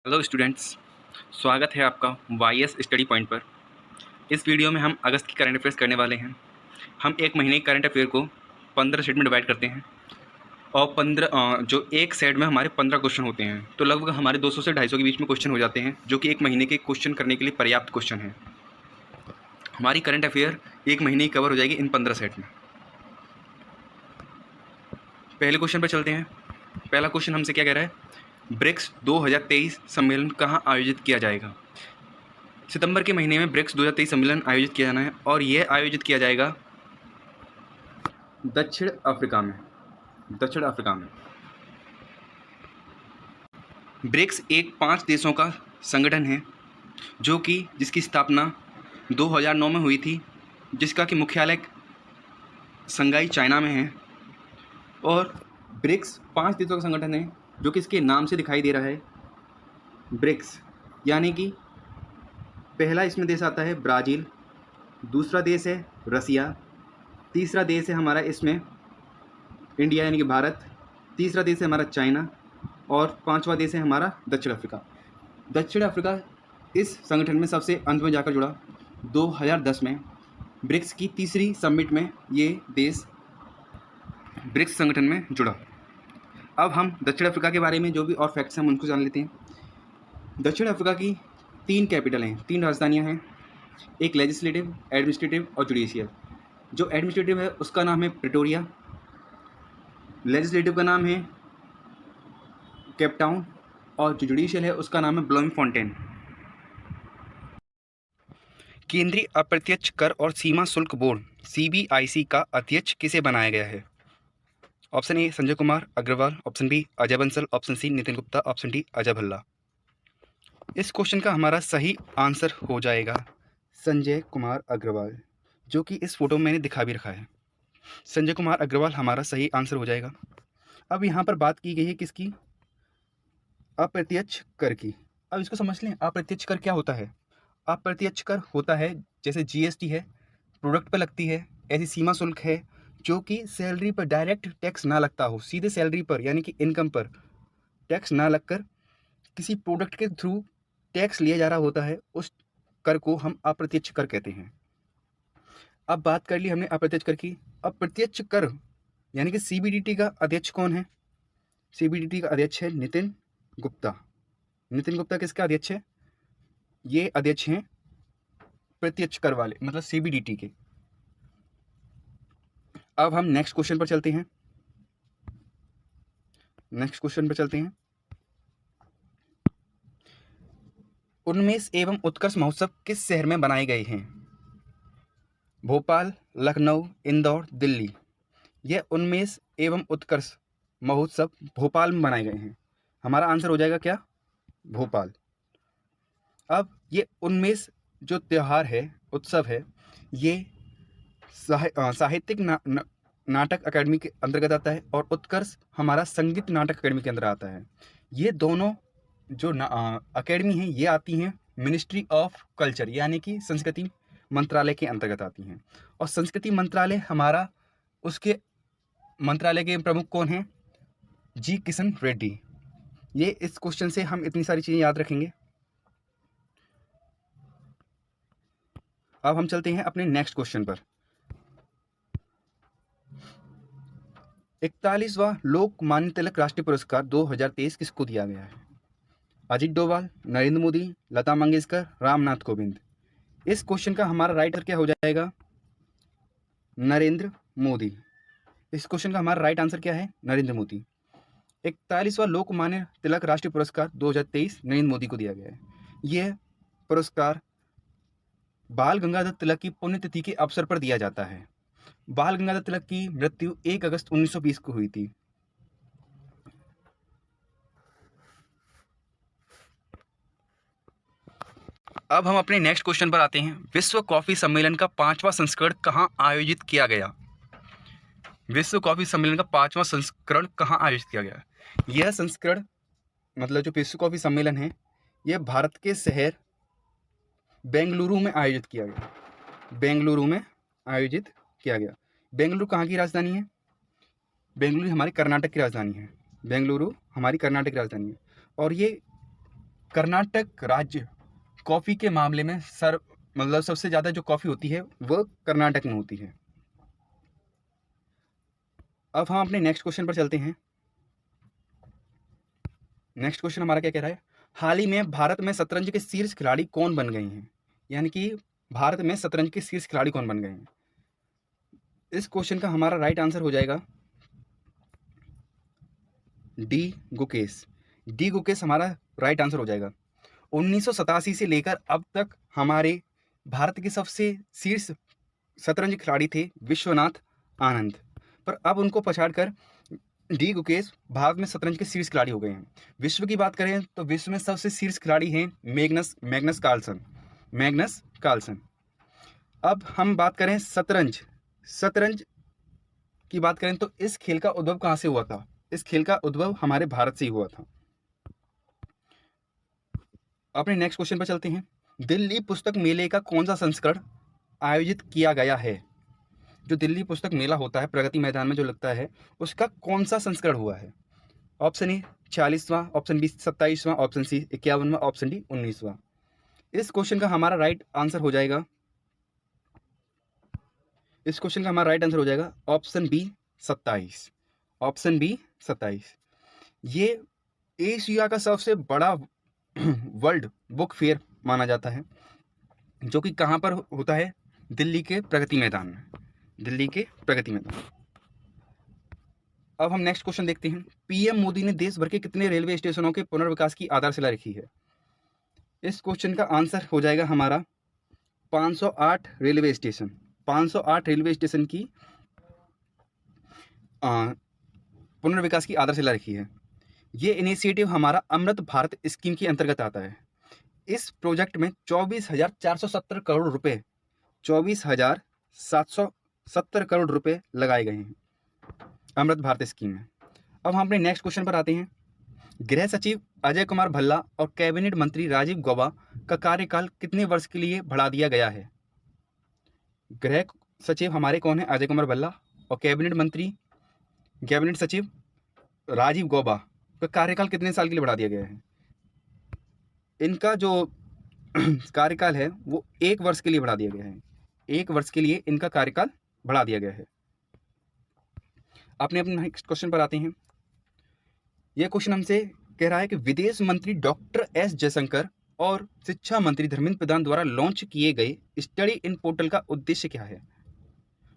Hello students, स्वागत है आपका वाईएस स्टडी पॉइंट पर। इस वीडियो में हम अगस्त की करंट अफेयर्स करने वाले हैं। हम एक महीने की करंट अफेयर को 15 सेट में डिवाइड करते हैं और 15 जो एक सेट में हमारे 15 क्वेश्चन होते हैं, तो लगभग हमारे 200 से 250 के बीच में क्वेश्चन हो जाते हैं, जो कि एक महीने के क्वेश्चन करने के लिए पर्याप्त क्वेश्चन है। हमारी करंट अफेयर एक महीने की कवर हो जाएगी इन 15 सेट में। पहले क्वेश्चन पर चलते हैं। पहला क्वेश्चन हमसे क्या कह रहा है, ब्रिक्स 2023 सम्मेलन कहाँ आयोजित किया जाएगा। सितंबर के महीने में ब्रिक्स 2023 सम्मेलन आयोजित किया जाना है और यह आयोजित किया जाएगा दक्षिण अफ्रीका में। ब्रिक्स एक 5 देशों का संगठन है जिसकी स्थापना 2009 में हुई थी, जिसका कि मुख्यालय शंघाई चाइना में है। और ब्रिक्स 5 देशों का संगठन है जो कि इसके नाम से दिखाई दे रहा है ब्रिक्स, यानी कि पहला इसमें देश आता है ब्राज़ील, दूसरा देश है रसिया, तीसरा देश है हमारा इसमें इंडिया यानी कि भारत, तीसरा देश है हमारा चाइना और पांचवा देश है हमारा दक्षिण अफ्रीका। दक्षिण अफ्रीका इस संगठन में सबसे अंत में जाकर जुड़ा। 2010 में ब्रिक्स की तीसरी समिट में ये देश ब्रिक्स संगठन में जुड़ा। अब हम दक्षिण अफ्रीका के बारे में जो भी और फैक्ट्स हैं हम उनको जान लेते हैं। दक्षिण अफ्रीका की 3 कैपिटल हैं, 3 राजधानियां हैं, एक लेजिस्लेटिव, एडमिनिस्ट्रेटिव और जुडिशियल। जो एडमिनिस्ट्रेटिव है उसका नाम है प्रिटोरिया, लेजिस्लेटिव का नाम है केप टाउन और जो जुडिशियल है उसका नाम है ब्लोमफोंटेन। केंद्रीय अप्रत्यक्ष कर और सीमा शुल्क बोर्ड CBIC का अध्यक्ष किसे बनाया गया है। Option A Sanjay Kumar Agarwal, option B Ajay Bansal, option C Nitin Gupta, option D Ajay Bhalla. इस क्वेश्चन का हमारा सही आंसर हो जाएगा संजय कुमार अग्रवाल, जो कि इस फोटो में मैंने दिखा भी रखा है। संजय कुमार अग्रवाल हमारा सही आंसर हो जाएगा। अब यहाँ पर बात की गई है किसकी, अप्रत्यक्ष कर की। अब इसको समझ लें, अप्रत्यक्ष कर क्या होता है। अप्रत्यक्ष कर होता है जैसे GST है, प्रोडक्ट पर लगती है, ऐसी सीमा शुल्क है जो कि सैलरी पर डायरेक्ट टैक्स ना लगता हो, सीधे सैलरी पर यानी कि इनकम पर टैक्स ना लगकर किसी प्रोडक्ट के थ्रू टैक्स लिया जा रहा होता है, उस कर को हम अप्रत्यक्ष कर कहते हैं। अब बात कर ली हमने अप्रत्यक्ष कर की। अप्रत्यक्ष कर यानी कि CBDT का अध्यक्ष कौन है। CBDT का अध्यक्ष है नितिन गुप्ता। नितिन गुप्ता किसका अध्यक्ष है, ये अध्यक्ष हैं प्रत्यक्ष कर वाले, मतलब CBDT के। अब हम नेक्स्ट क्वेश्चन पर चलते हैं। उन्मेष एवं उत्कर्ष महोत्सव किस शहर में बनाए गए हैं। भोपाल, लखनऊ, इंदौर, दिल्ली। यह उन्मेष एवं उत्कर्ष महोत्सव भोपाल में बनाए गए हैं। हमारा आंसर हो जाएगा क्या, भोपाल। अब ये उन्मेष जो त्यौहार है, उत्सव है, ये साहित्यिक नाटक अकेडमी के अंतर्गत आता है और उत्कर्ष हमारा संगीत नाटक अकेडमी के अंदर आता है। ये दोनों जो अकेडमी हैं ये आती हैं मिनिस्ट्री ऑफ कल्चर यानी कि संस्कृति मंत्रालय के अंतर्गत आती हैं। और संस्कृति मंत्रालय हमारा, उसके मंत्रालय के प्रमुख कौन हैं, जी किशन रेड्डी। ये इस क्वेश्चन से हम इतनी सारी चीज़ें याद रखेंगे। अब हम चलते हैं अपने नेक्स्ट क्वेश्चन पर। 41वां लोकमान्य तिलक राष्ट्रीय पुरस्कार 2023 किसको दिया गया है। अजीत डोभाल, नरेंद्र मोदी, लता मंगेशकर, रामनाथ कोविंद। इस क्वेश्चन का हमारा राइट आंसर क्या हो जाएगा, नरेंद्र मोदी। इस क्वेश्चन का हमारा राइट आंसर क्या है, नरेंद्र मोदी। 41वां लोकमान्य तिलक राष्ट्रीय पुरस्कार 2023 नरेंद्र मोदी को दिया गया है। यह पुरस्कार बाल गंगाधर तिलक की पुण्यतिथि के अवसर पर दिया जाता है। बाल गंगाधर तिलक की मृत्यु 1 अगस्त 1920 को हुई थी। अब हम अपने नेक्स्ट क्वेश्चन पर आते हैं। विश्व कॉफी सम्मेलन का 5वां संस्करण कहाँ आयोजित किया गया। विश्व कॉफी सम्मेलन का 5वां संस्करण कहाँ आयोजित किया गया। यह संस्करण मतलब जो विश्व कॉफी सम्मेलन है, यह भारत के शहर बेंगलुरु में आयोजित किया गया। बेंगलुरु में आयोजित किया गया। बेंगलुरु कहाँ की राजधानी है, बेंगलुरु हमारी कर्नाटक की राजधानी है। बेंगलुरु हमारी कर्नाटक की राजधानी है। और ये कर्नाटक राज्य कॉफ़ी के मामले में सबसे ज़्यादा जो कॉफ़ी होती है वो कर्नाटक में होती है। अब हम अपने नेक्स्ट क्वेश्चन पर चलते हैं। नेक्स्ट क्वेश्चन हमारा क्या कह रहा है, हाल ही में भारत में शतरंज के शीर्ष खिलाड़ी कौन बन गए हैं, यानी कि भारत में शतरंज के शीर्ष खिलाड़ी कौन बन गए हैं। इस क्वेश्चन का हमारा राइट आंसर हो जाएगा डी गुकेश। डी गुकेश हमारा राइट आंसर हो जाएगा। 1987 से लेकर अब तक हमारे भारत के सबसे शीर्ष शतरंज खिलाड़ी थे विश्वनाथ आनंद, पर अब उनको पछाड़कर डी गुकेश भारत में शतरंज के शीर्ष खिलाड़ी हो गए हैं। विश्व की बात करें तो विश्व में सबसे शीर्ष खिलाड़ी हैं मैग्नस कार्लसन। अब हम बात करें शतरंज की बात करें तो इस खेल का उद्भव कहाँ से हुआ था। इस खेल का उद्भव हमारे भारत से ही हुआ था। अपने नेक्स्ट क्वेश्चन पर चलते हैं। दिल्ली पुस्तक मेले का कौन सा संस्करण आयोजित किया गया है। जो दिल्ली पुस्तक मेला होता है प्रगति मैदान में जो लगता है, उसका कौन सा संस्करण हुआ है। ऑप्शन ए 46वां, ऑप्शन बी 27वां, ऑप्शन सी 51वां, ऑप्शन डी 19वां। इस क्वेश्चन का हमारा राइट आंसर हो जाएगा ऑप्शन बी 27। Option B 27। ये एशिया का सबसे बड़ा वर्ल्ड बुक फेयर माना जाता है, जो कि कहाँ पर होता है, दिल्ली के प्रगति मैदान में। अब हम नेक्स्ट क्वेश्चन देखते हैं। पीएम मोदी ने देश भर के कितने रेलवे स्टेशनों के पुनर्विकास की आधारशिला रखी है। इस क्वेश्चन का आंसर हो जाएगा हमारा 508 रेलवे स्टेशन। 508 रेलवे स्टेशन की पुनर्विकास की आधारशिला रखी है। ये इनिशिएटिव हमारा अमृत भारत स्कीम के अंतर्गत आता है। इस प्रोजेक्ट में 24,470 करोड़ रुपए 24,770 करोड़ रुपए लगाए गए हैं अमृत भारत स्कीम में। अब हम अपने नेक्स्ट क्वेश्चन पर आते हैं। गृह सचिव अजय कुमार भल्ला और कैबिनेट मंत्री राजीव गौबा का कार्यकाल कितने वर्ष के लिए बढ़ा दिया गया है। गृह सचिव हमारे कौन है, अजय कुमार भल्ला, और कैबिनेट सचिव राजीव गौबा का कार्यकाल कितने साल के लिए बढ़ा दिया गया है। इनका जो कार्यकाल है वो 1 वर्ष के लिए बढ़ा दिया गया है। 1 वर्ष के लिए इनका कार्यकाल बढ़ा दिया गया है। अपने नेक्स्ट क्वेश्चन पर आते हैं। यह क्वेश्चन हमसे कह रहा है कि विदेश मंत्री डॉक्टर एस जयशंकर और शिक्षा मंत्री धर्मेंद्र प्रधान द्वारा लॉन्च किए गए स्टडी इन पोर्टल का उद्देश्य क्या है।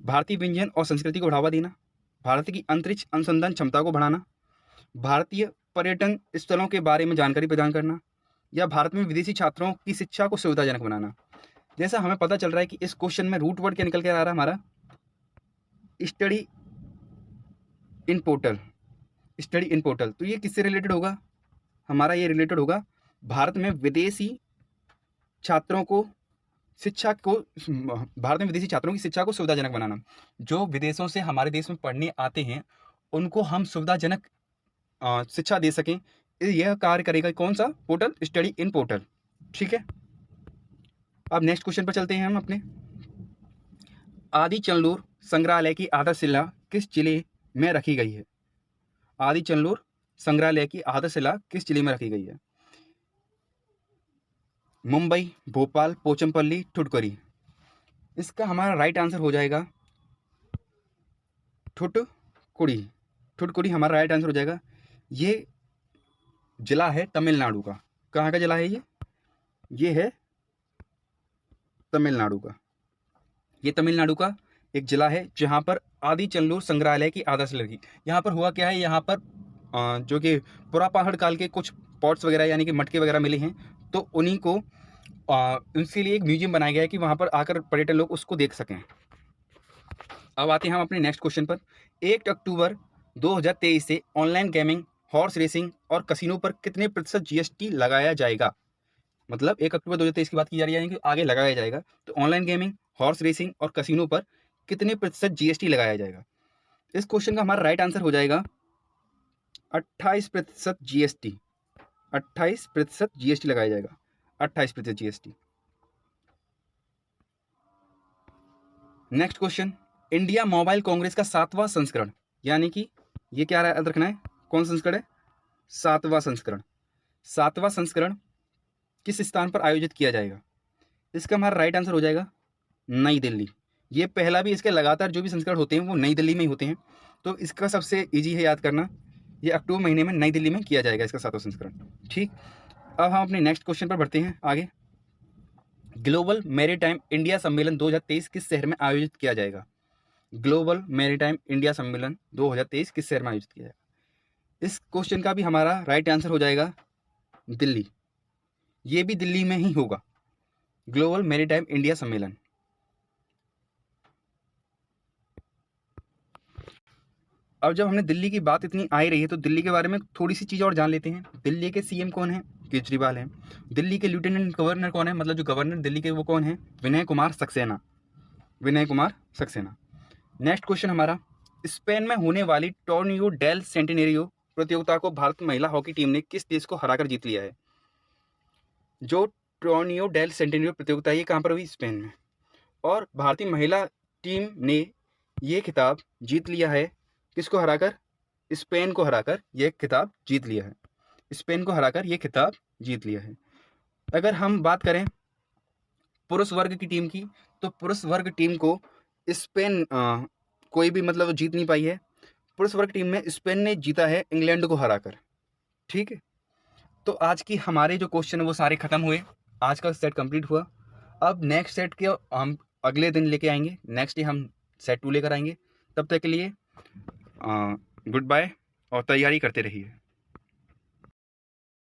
भारतीय व्यंजन और संस्कृति को बढ़ावा देना, भारत की अंतरिक्ष अनुसंधान क्षमता को बढ़ाना, भारतीय पर्यटन स्थलों के बारे में जानकारी प्रदान करना, या भारत में विदेशी छात्रों की शिक्षा को सुविधाजनक बनाना। जैसा हमें पता चल रहा है कि इस क्वेश्चन में रूट वर्ड क्या निकल के आ रहा है हमारा, स्टडी इन पोर्टल। तो ये किससे रिलेटेड होगा हमारा, ये रिलेटेड होगा भारत में विदेशी छात्रों की शिक्षा को सुविधाजनक बनाना। जो विदेशों से हमारे देश में पढ़ने आते हैं उनको हम सुविधाजनक शिक्षा दे सकें, यह कार्य करेगा कौन सा पोर्टल, स्टडी इन पोर्टल। ठीक है, अब नेक्स्ट क्वेश्चन पर चलते हैं हम अपने। आदि चंदलूर संग्रहालय की आधारशिला किस जिले में रखी गई है। आदि चंदलूर संग्रहालय की आधारशिला किस जिले में रखी गई है। मुंबई, भोपाल, पोचमपल्ली, ठुटकुरी। इसका हमारा राइट आंसर हो जाएगा ठुटकुरी हमारा राइट आंसर हो जाएगा। ये जिला है तमिलनाडु का। कहाँ का जिला है ये है तमिलनाडु का। ये तमिलनाडु का एक जिला है जहाँ पर आदि चंदलूर संग्रहालय की आधारशिला रखी। यहाँ पर हुआ क्या है, यहाँ पर जो कि पुरापहाड़ काल के कुछ पॉट्स वगैरह यानी कि मटके वगैरह मिले हैं, तो उन्हीं को उनके लिए एक म्यूजियम बनाया गया है कि वहाँ पर आकर पर्यटन लोग उसको देख सकें। अब आते हैं हम अपने नेक्स्ट क्वेश्चन पर। 1 अक्टूबर 2023 से ऑनलाइन गेमिंग, हॉर्स रेसिंग और कसिनो पर कितने प्रतिशत जीएसटी लगाया जाएगा। मतलब 1 अक्टूबर 2023 की बात की जा रही है, यानी कि आगे लगाया जाएगा। तो ऑनलाइन गेमिंग, हॉर्स रेसिंग और कसिनो पर कितने प्रतिशत जीएसटी लगाया जाएगा। इस क्वेश्चन का हमारा राइट आंसर हो जाएगा 28% जीएसटी। 28% जीएसटी लगाया जाएगा। 28% GST. Next question. India mobile Congress का 7वां संस्करण, यानी कि ये क्या याद रखना है, कौन संस्करण है, 7वां संस्करण। 7वां संस्करण किस स्थान पर आयोजित किया जाएगा? इसका हमारा राइट आंसर हो जाएगा नई दिल्ली। ये पहला भी, इसके लगातार जो भी संस्करण होते हैं वो नई दिल्ली में ही होते हैं, तो इसका सबसे ईजी है याद करना, ये अक्टूबर महीने में नई दिल्ली में किया जाएगा इसका 7वां संस्करण। ठीक, अब हम अपने नेक्स्ट क्वेश्चन पर बढ़ते हैं आगे। ग्लोबल मैरीटाइम इंडिया सम्मेलन 2023 किस शहर में आयोजित किया जाएगा? ग्लोबल मैरीटाइम इंडिया सम्मेलन 2023 किस शहर में आयोजित किया जाएगा? इस क्वेश्चन का भी हमारा राइट आंसर हो जाएगा दिल्ली। ये भी दिल्ली में ही होगा, ग्लोबल मैरीटाइम इंडिया सम्मेलन। अब जब हमने दिल्ली की बात इतनी आ ही रही है तो दिल्ली के बारे में थोड़ी सी चीज़ और जान लेते हैं। दिल्ली के सीएम कौन है? केजरीवाल हैं। दिल्ली के लेफ्टिनेंट गवर्नर कौन है, मतलब जो गवर्नर दिल्ली के वो कौन है? विनय कुमार सक्सेना। विनय कुमार सक्सेना। नेक्स्ट क्वेश्चन हमारा, स्पेन में होने वाली टोर्नियो डेल सेंटेनेरियो प्रतियोगिता को भारत महिला हॉकी टीम ने किस देश को हराकर जीत लिया है? जो टोर्नियो डेल सेंटेनेरियो प्रतियोगिता ये कहाँ पर हुई? स्पेन में। और भारतीय महिला टीम ने ये खिताब जीत लिया है, किसको हराकर? स्पेन को हराकर ये खिताब जीत लिया है। स्पेन को हराकर ये खिताब जीत लिया है। अगर हम बात करें पुरुष वर्ग की टीम की, तो पुरुष वर्ग टीम को स्पेन कोई भी मतलब जीत नहीं पाई है। पुरुष वर्ग टीम में स्पेन ने जीता है इंग्लैंड को हराकर। ठीक है, तो आज की हमारे जो क्वेश्चन वो सारे खत्म हुए, आज का सेट कंप्लीट हुआ। अब नेक्स्ट सेट के हम अगले दिन लेके आएंगे, नेक्स्ट डे हम सेट 2 लेकर आएंगे। तब तक के लिए गुड बाय और तैयारी करते रहिए।